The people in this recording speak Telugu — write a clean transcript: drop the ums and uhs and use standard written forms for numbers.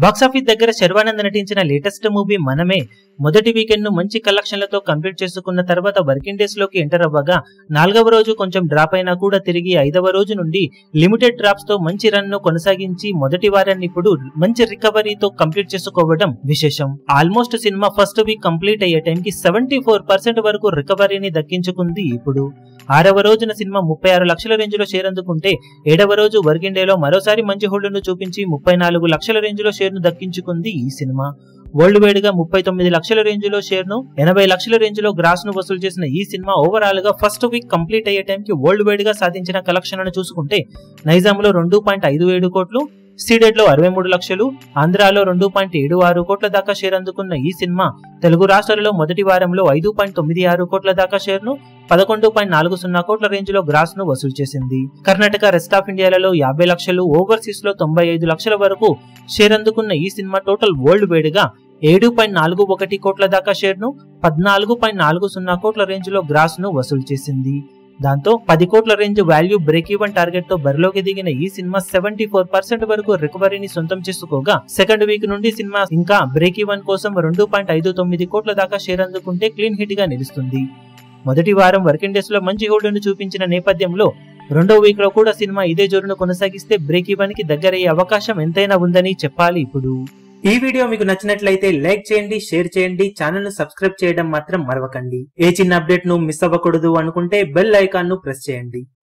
బాక్సాఫీస్ దగ్గర శర్వానంద్ నటించిన లేటెస్ట్ మూవీ మనమే మొదటి వీకెండ్ ను మంచి కలెక్షన్లతో కంప్లీట్ చేసుకున్న తర్వాత వర్కింగ్ డేస్ లోకి ఎంటర్ అవ్వగా 4వ రోజు కొంచెం డ్రాప్ అయినా కూడా తిరిగి 5వ రోజు నుండి లిమిటెడ్ డ్రాప్స్ తో మంచి రన్ ను కొనసాగించి మొదటి వారాన్ని ఇప్పుడు మంచి రికవరీతో కంప్లీట్ చేసుకోవడం విశేషం. Almost cinema first week complete అయ్యే టైంకి 74% వరకు రికవరీని దక్కించుకుంది. ఇప్పుడు 6వ రోజున సినిమా 36 లక్షల రేంజ్ లో షేర్ అందుకుంటే 7వ రోజు వర్కింగ్ డే లో మరోసారి మంచి హోల్డ్ ను చూపించి 34 లక్షల రేంజ్ లో షేర్ ను దక్కించుకుంది. ఈ సినిమా వరల్డ్ వైడ్ గా 39 లక్షల రేంజ్ లో షేర్ ను 80 లక్షల రేంజ్ లో గ్రాస్ ను వసూలు చేసిన ఈ సినిమా ఓవరాల్ గా ఫస్ట్ వీక్ కంప్లీట్ అయ్యే టైంకి వరల్డ్ వైడ్ గా సాధించిన కలెక్షన్లను చూసుకుంటే నైజాంలో 2.57 కోట్లు, సీడెడ్ లో 63 లక్షలు, ఆంధ్రాలో 2.76 కోట్ల దాకా షేర్ అందుకున్న ఈ సినిమా తెలుగు రాష్ట్రాలలో మొదటి వారంలో 5.96 కోట్ల దాకా షేర్ ను 11.40 కోట్ల రేంజ్ లో గ్రాస్ ను వసూలు చేసింది. కర్ణాటక, రెస్ట్ ఆఫ్ ఇండియాలలో 50 లక్షలు, ఓవర్సీస్ లో 95 లక్షల వరకు షేర్ అందుకున్న ఈ సినిమా టోటల్ వరల్డ్ వైడ్ గా 7.41 కోట్ల దాకా షేర్ ను 14.40 కోట్ల రేంజ్ లో గ్రాస్ ను వసూలు చేసింది. దాంతో 10 కోట్ల range value break even target తో బరిలోకి దిగిన ఈ సినిమా 74% వరకు రికవరీని సొంతం చేసుకోగా సెకండ్ వీక్ నుండి సినిమా ఇంకా బ్రేక్ ఈవెన్ కోసం 2.59 కోట్ల దాకా షేర్ అందుకుంటే క్లీన్ హిట్ గా నిలుస్తుంది. మొదటి వారం వర్కింగ్ డేస్ లో మంచి హోల్డ్ ను చూపించిన నేపథ్యంలో రెండో వీక్ లో కూడా సినిమా ఇదే జోరును కొనసాగిస్తే బ్రేక్ ఈవెన్ కి దగ్గరయ్యే అవకాశం ఎంతైనా ఉందని చెప్పాలి. ఇప్పుడు ఈ వీడియో మీకు నచ్చినట్లయితే లైక్ చేయండి, షేర్ చేయండి, ఛానల్ ను సబ్స్క్రైబ్ చేయడం మాత్రం మరవకండి. ఏ చిన్న అప్డేట్ ను మిస్ అవ్వకూడదు అనుకుంటే బెల్ ఐకాన్ ను ప్రెస్ చేయండి.